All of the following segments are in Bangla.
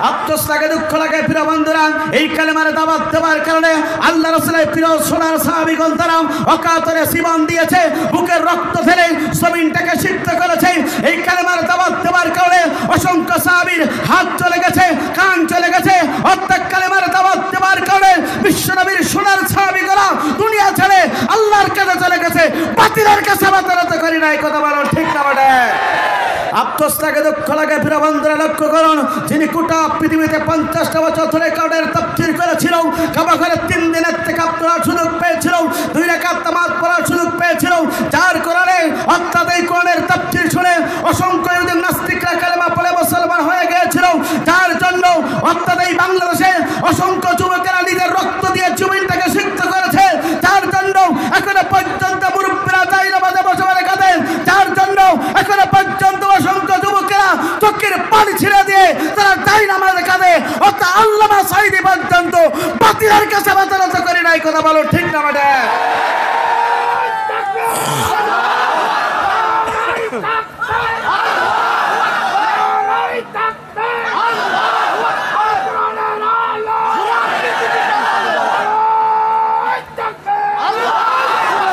আফসোস লাগে, দুঃখ লাগে প্রিয় বন্ধুরা, এই কালেমার দাওয়াত দেওয়ার কারণে আল্লাহ রাসূলের প্রিয় সোনার সাহাবীগণ তারা অকাতরে জীবন দিয়েছে, বুকের রক্ত ফেলে জমিনটাকে সিদ্ধ করেছে। এই কালেমার দাওয়াত দেওয়ার কারণে অসংখ্য সাহাবীর হাত চলে গেছে, কান চলে গেছে। অর্থাৎ কালেমার দাওয়াত দেওয়ার কারণে বিশ্বনবীর সোনার সাহাবীগণ দুনিয়া ছেড়ে আল্লাহর কাছে চলে গেছে, বাতিলের কাছে বাতারত করি নাই। কথা বলো ঠিক না বেটা? আফসোস লাগে, দুঃখ লাগে প্রিয় বন্ধুরা, লক্ষ্য করুন, যিনি গোটা পৃথিবীতে 50টা বছর ধরে কোরআনের তাফসীর করেছিল, কাবা ঘরে 3 দিনের থেকে পড়ার সুযোগ পেয়েছিল, 2 রাকাত নামাজ পড়ার সুযোগ পেয়েছিল, যার কোরআনে অর্থাৎ এই কোরআনের তাফসীর শুনে অসংখ্য ইহুদি নাস্তিকরা কালেমা পড়ে মুসলমান হয়ে গিয়েছিল, যার জন্য অর্থাৎ এই বাংলাদেশে অসংখ্য যুবকেরা নিজের রক্ত দিয়ে জমিনটাকে সিদ্ধ করেছে, যার জন্য এখনো পর্যন্ত মুরব্বীরা জায়নামাজে বসে বসে কাঁদেন, যার জন্য এখনো পর্যন্ত অসংখ্য যুবকেরা চোখের পানি ছিঁড়ে দিয়ে তারা জায়নামাজে কাঁদে। অর্থাৎ আল্লামা সাঈদী পর্যন্ত বাতিলের কাছে বাতারত করে নাই। কথা বলো ঠিক না বেটা?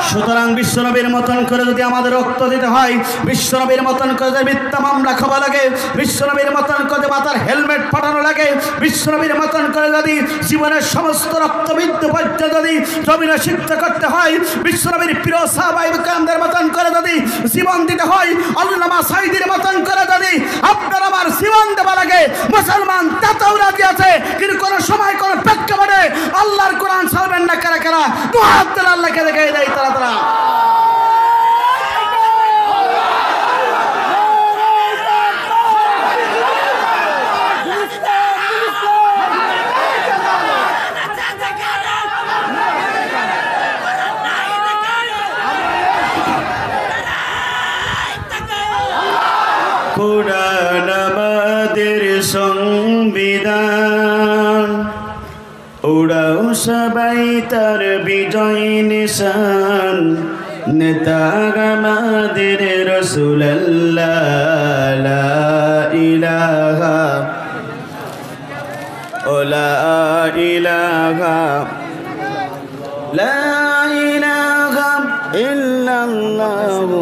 সুতরাং বিশ্বনবীর মতন করে যদি আমাদের রক্ত দিতে হয়, বিশ্বনবীর মতন করে যদি মিথ্যা মামলা খাওয়া লাগে, বিশ্বনবীর মতন করে মাথার হেলমেট ফাটানো লাগে, বিশ্বনবীর মতন করে যদি জীবনের সমস্ত রক্তবিন্দু পর্যন্ত যদি জমিনে সিদ্ধ করতে হয়, বিশ্বনবীর প্রিয় সাহাবায়ে কেরামদের মতন করে যদি জীবন দিতে হয়, আল্লামা সাঈদীর মতন করে যদি আপনার আমার জীবন দেওয়া লাগে, মুসলমান তাতেও রাজি আছে। কিন্তু কোনো সময় কোনো প্রেক্ষাপটে আল্লাহর কোরআন ছাড়বেন না কারা কারা? দু হাত তুলে আল্লাহকে দেখাই দেয় তারা। কোরআন আমাদের সংবিধান, ওরাও সবাই তার বিজয় নিশান, নেতা আমাদের রাসূলুল্লাহ, লা ইলাহা লা ইলাহা লা ইলাহা ইল্লাল্লাহু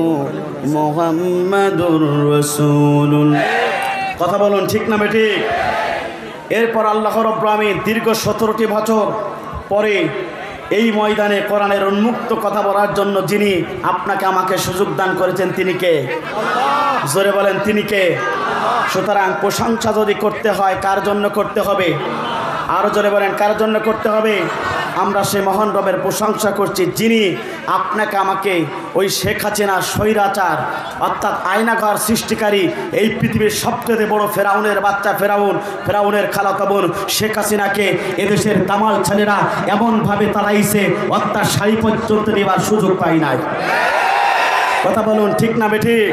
মুহাম্মাদুর রাসূলুল্লাহ। কথা বলুন ঠিক না বেঠিক? এরপর আল্লাহ রাব্বুল আমিন দীর্ঘ 17টি বছর পরে এই ময়দানে কোরআনের উন্মুক্ত কথা বলার জন্য যিনি আপনাকে আমাকে সুযোগ দান করেছেন, তিনি কে? জোরে বলেন, তিনি কে? সুতরাং প্রশংসা যদি করতে হয় কার জন্য করতে হবে? আরো জোরে বলেন, কার জন্য করতে হবে? আমরা সেই মহান রবের প্রশংসা করছি, যিনি আপনাকে আমাকে ওই শেখ হাসিনা স্বৈরাচার অর্থাৎ আয়নাঘর সৃষ্টিকারী, এই পৃথিবীর সবচেয়ে বড় ফেরাউনের বাচ্চা ফেরাউনের খালাতো বোন শেখ হাসিনাকে এদেশের দামাল ছেলেরা এমনভাবে তাড়াইছে, অর্থাৎ শাড়ি পর্যন্ত নেবার সুযোগ পাই নাই। কথা বলুন ঠিক না বেঠিক?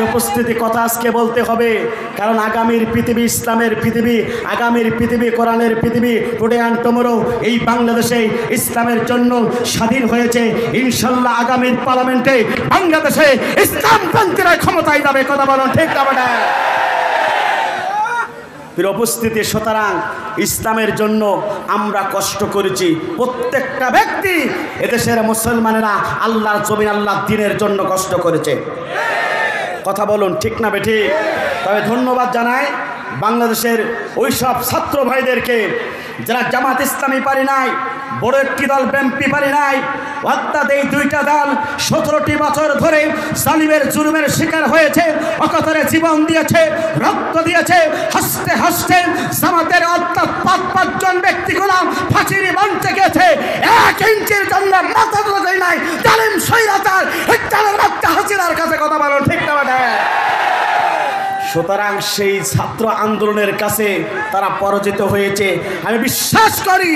উপস্থিতি কথা আজকে বলতে হবে, কারণ আগামীর পৃথিবী ইসলামের পৃথিবী, আগামীর পৃথিবী কোরআনের পৃথিবী। টুডে অ্যান্ড টুমরো এই বাংলাদেশে ইসলামের জন্য স্বাধীন হয়েছে। ইনশাল্লাহ আগামীর পার্লামেন্টে বাংলাদেশে ইসলামপন্থীরা ক্ষমতায় যাবে। কথা বলুন ঠিক না বেটা? উপস্থিতি, সুতরাং ইসলামের জন্য আমরা কষ্ট করেছি, প্রত্যেকটা ব্যক্তি এদেশের মুসলমানেরা আল্লাহর জমিন আল্লাহর দ্বীনের জন্য কষ্ট করেছে। কথা বলুন ঠিক না বেঠি? তবে ধন্যবাদ জানাই বাংলাদেশের ওই সব ছাত্র ভাইদেরকে যারা জামাত ইসলামী পারি নাই, বড় একটি দল বিএনপি পারি নাই, অর্থাৎ এই দুইটা দল 17টি বছর ধরে জালিমের জুলুমের শিকার হয়েছে, অকাতরে জীবন দিয়েছে, রক্ত দিয়েছে, হাসতে হাসতে জামাতের অর্থাৎ 5-5 ব্যক্তিগুলো ফাঁসির মঞ্চে গেছে। 1 ইঞ্চির জন্য মাথা তুলে নাই জালিম স্বৈরাচার হিটলারের বাচ্চা হাসিনার কাছে। কথা বলুন ঠিক না বেটা? সুতরাং সেই ছাত্র আন্দোলনের কাছে তারা পরাজিত হয়েছে। আমি বিশ্বাস করি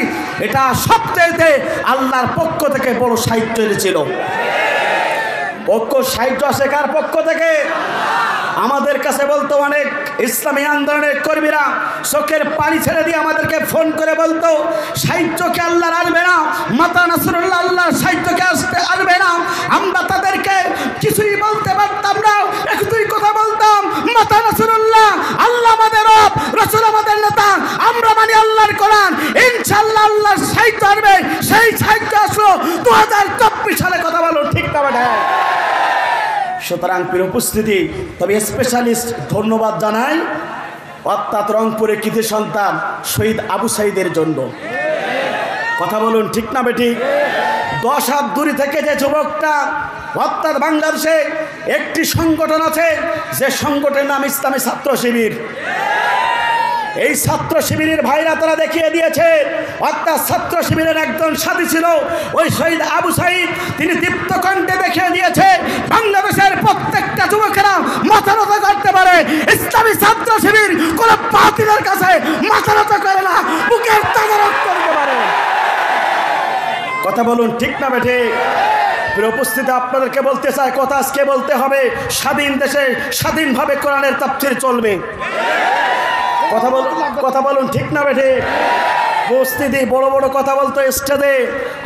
এটা সবচেয়ে আল্লাহর পক্ষ থেকে বড় সাহিত্য ছিল। সাহিত্য আসে কার পক্ষ থেকে? আমাদের কাছে বলতো অনেক ইসলামী আন্দোলনের কর্মীরা চোখের পানি ছেড়ে দিয়ে আমাদেরকে ফোন করে বলতো, সাহিত্যকে আল্লাহর আসবে না, মাতা নাসরুল্লাহ আল্লাহর সাহিত্যকে আসবে না। আমরা তাদেরকে কিছুই বলতে পারতাম না, একটুই কথা বলতাম, মাতা নাসরুল্লাহ আল্লাহ আমাদের রব, রাসূল আমাদের নেতা, আল্লাহর কোরআন ইনশাআল্লাহ আল্লাহর সাহিত্য আসবে। সেই সাহিত্য আসলো 2024 সালে। কথা বলো ঠিক না বেটা? সুতরাং প্রিয় উপস্থিতি, তবে স্পেশালিস্ট ধন্যবাদ জানাই অর্থাৎ রংপুরের কৃতি সন্তান শহীদ আবু সাঈদের জন্য। কথা বলুন ঠিক না বেটি? 10 হাত দূরে থেকে যে যুবকটা, অর্থাৎ বাংলাদেশে একটি সংগঠন আছে যে সংগঠনের নাম ইসলামী ছাত্র শিবির। এই ছাত্র শিবিরের ভাইরা তারা দেখিয়ে দিয়েছে, অর্থাৎ ছাত্র শিবিরের একজন সাথী ছিল ওই শহীদ আবু সাঈদ। তিনি দীপ্ত কণ্ঠে দেখিয়ে দিয়েছে বাংলাদেশের প্রত্যেকটা যুবকেরা মাথা নত করতে পারে। ইসলামী ছাত্র শিবির কোন বাতিলের কাছে মাথা নত করে না, বুকের তাজা রক্ত দিতে পারে। কথা বলুন ঠিক না বেঠে? প্রিয় উপস্থিতি, আপনাদেরকে বলতে চাই, কথা আজকে বলতে হবে, স্বাধীন দেশে স্বাধীনভাবে কোরআনের তাফসীর চলবে। কথা বলুন ঠিক না বেঠে? উপস্থিতি, বড় বড় কথা বলতো স্টেজে,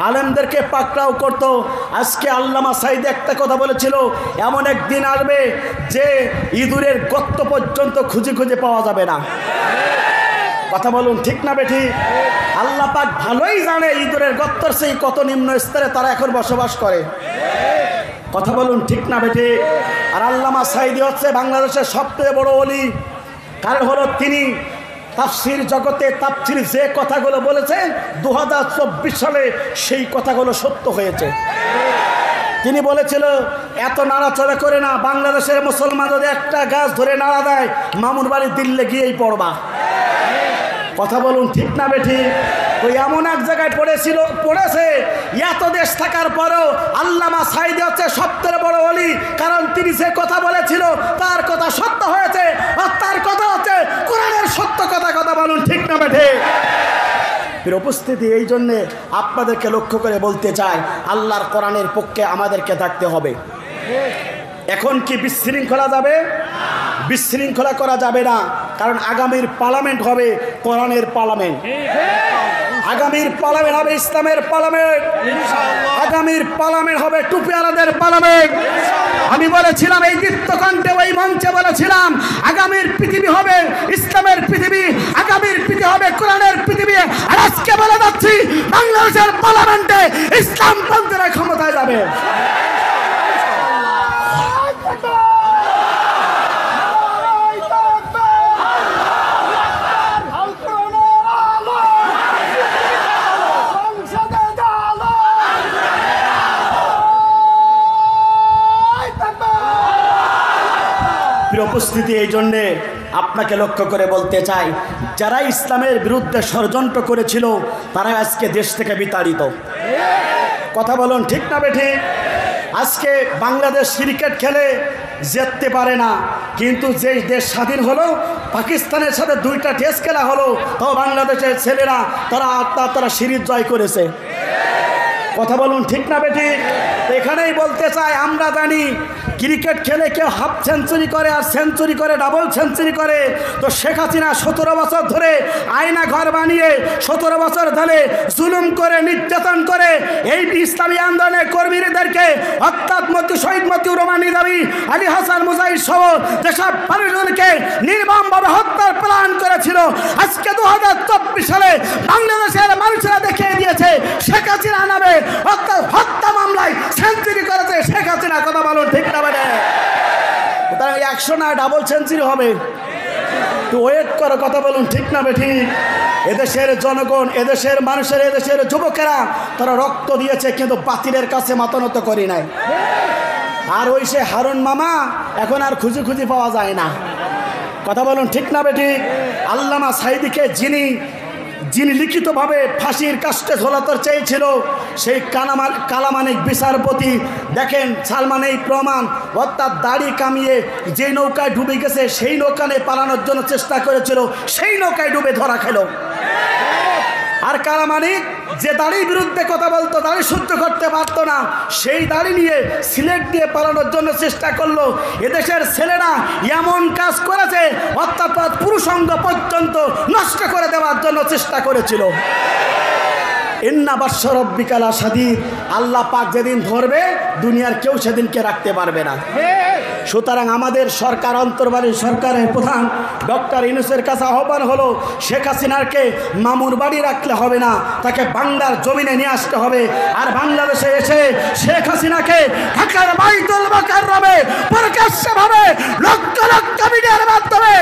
আলেমদেরকে পাকড়াও করতো। আজকে আল্লামা সাঈদ একটা কথা বলেছিল, এমন একদিন আসবে যে ইঁদুরের গর্ত পর্যন্ত খুঁজে খুঁজে পাওয়া যাবে না। কথা বলুন ঠিক না বেঠি? আল্লাহ পাক ভালোই জানে ইঁদুরের গর্তর সেই কত নিম্ন স্তরে তারা এখন বসবাস করে। কথা বলুন ঠিক না বেঠি? আর আল্লামা সাঈদী হচ্ছে বাংলাদেশের সবচেয়ে বড় ওলি। কারণ হলো তিনি তাফসীর জগতে তাফসীর যে কথাগুলো বলেছে 2024 সালে সেই কথাগুলো সত্য হয়েছে। তিনি বলেছিল, এত নাড়াচড়া করে না, বাংলাদেশের মুসলমান যদি একটা গাছ ধরে নাড়া দেয় মামুর বাড়ি দিল্লি গিয়েই পড়বা। কথা বলুন ঠিক না বেঠি? ওই এমন এক জায়গায় পড়েছে এত দেশ থাকার পরেও আল্লামা সাঈদী হচ্ছে সবচেয়ে বড় ওলি। কারণ তিনি যে কথা বলেছিল তার কথা সত্য হয়েছে, আর তার কথা হচ্ছে কোরআনের সত্য কথা। কথা বলুন ঠিক না বেঠি? উপস্থিতি, এই জন্যে আপনাদেরকে লক্ষ্য করে বলতে চাই, আল্লাহর কোরআনের পক্ষে আমাদেরকে থাকতে হবে। এখন কি বিশৃঙ্খলা যাবে? বিশৃঙ্খলা করা যাবে না, কারণ আগামীর পার্লামেন্ট হবে কোরআনের পার্লামেন্ট। আগামীর পার্লামেন্ট হবে ইসলামের পার্লামেন্ট। আগামীর পার্লামেন্ট হবে টুপিওয়ালাদের পার্লামেন্ট। আমি বলেছিলাম এই দীপ্তকণ্ঠে ওই মঞ্চে বলেছিলাম, আগামীর পৃথিবী হবে ইসলামের পৃথিবী, আগামীর পৃথিবী হবে কোরআনের পৃথিবী। আর আজকে বলে যাচ্ছি বাংলাদেশের পার্লামেন্টে ইসলামপন্থীরা ক্ষমতায় যাবে। উপস্থিতি, এই জন্যে আপনাকে লক্ষ্য করে বলতে চাই, যারা ইসলামের বিরুদ্ধে ষড়যন্ত্র করেছিল তারা আজকে দেশ থেকে বিতাড়িত। কথা বলুন ঠিক না বেঠি? আজকে বাংলাদেশ ক্রিকেট খেলে জিততে পারে না, কিন্তু যে দেশ স্বাধীন হলো, পাকিস্তানের সাথে 2টা টেস্ট খেলা হলো, তো বাংলাদেশের ছেলেরা তারা সিরিজ জয় করেছে। কথা বলুন ঠিক না বেঠি? এখানেই বলতে চাই, আমরা জানি ক্রিকেট খেলে কেউ হাফ সেঞ্চুরি করে আর সেঞ্চুরি করে, ডাবল সেঞ্চুরি করে। তো শেখ হাসিনা 17 বছর ধরে আয়না ঘর বানিয়ে 17 বছর ধরে জুলুম করে, নির্যাতন করে এই ইসলামী আন্দোলনের কর্মীদেরকে, অর্থাৎ শহীদ মতিউর রহমান নিজামী, আলী হাসান মুজাহিদ সহ যেসব মানুষজনকে নির্মমভাবে হত্যার প্ল্যান করেছিল। আজকে 2024 সালে বাংলাদেশের মানুষেরা দেখিয়ে দিয়েছে শেখ হাসিনা নামে অর্থাৎ হত্যা মামলায় সেঞ্চুরি করেছে শেখ হাসিনা। কথা বলুন ঠিক না? 100 না ডাবল সেঞ্চুরি হবে, তো ওয়েট করো। কথা বলুন ঠিক না বেঠি? এদেশের জনগণ, এদেশের মানুষের, এদেশের যুবকেরা তারা রক্ত দিয়েছে, কিন্তু বাতিলের কাছে মাথা নত করি নাই। আর ওই সে হারুন মামা এখন আর খুঁজে খুঁজে পাওয়া যায় না। কথা বলুন ঠিক না বেঠি? আল্লামা সাঈদীকে যিনি লিখিতভাবে ফাঁসির কাস্টে ঝোলাতে চেয়েছিল, সেই কালামানিক বিচারপতি দেখেন সালমান এই প্রমাণ, অর্থাৎ দাড়ি কামিয়ে যে নৌকায় ডুবে গেছে সেই নৌকায় পালানোর জন্য চেষ্টা করেছিল, সেই নৌকায় ডুবে ধরা খেল। আর কালামানিক যে দাড়ির বিরুদ্ধে কথা বলতো, দাড়ি সহ্য করতে পারতো না, সেই দাড়ি নিয়ে সিলেট দিয়ে পালানোর জন্য চেষ্টা করলো। এদেশের ছেলেরা এমন কাজ করেছে, অর্থাৎ পুরুষাঙ্গ পর্যন্ত নষ্ট করে দেওয়ার জন্য চেষ্টা করেছিল। ইন্না বাদশা রাব্বিকা লাশাদীদ, আল্লাহ পাক যেদিন ধরবে দুনিয়ার কেউ সেদিনকে রাখতে পারবে না। সুতরাং আমাদের সরকার, অন্তর্বর্তী সরকারের প্রধান ডক্টর ইউনূসের কাছে আহ্বান হলো, শেখ হাসিনাকে মামুর বাড়ি রাখলে হবে না, তাকে বাংলার জমিনে নিয়ে আসতে হবে। আর বাংলাদেশে এসে শেখ হাসিনাকে ঢাকার বাইতুল মুকাররমে প্রকাশ্যভাবে লক্ষ লক্ষ মিডিয়ার মাধ্যমে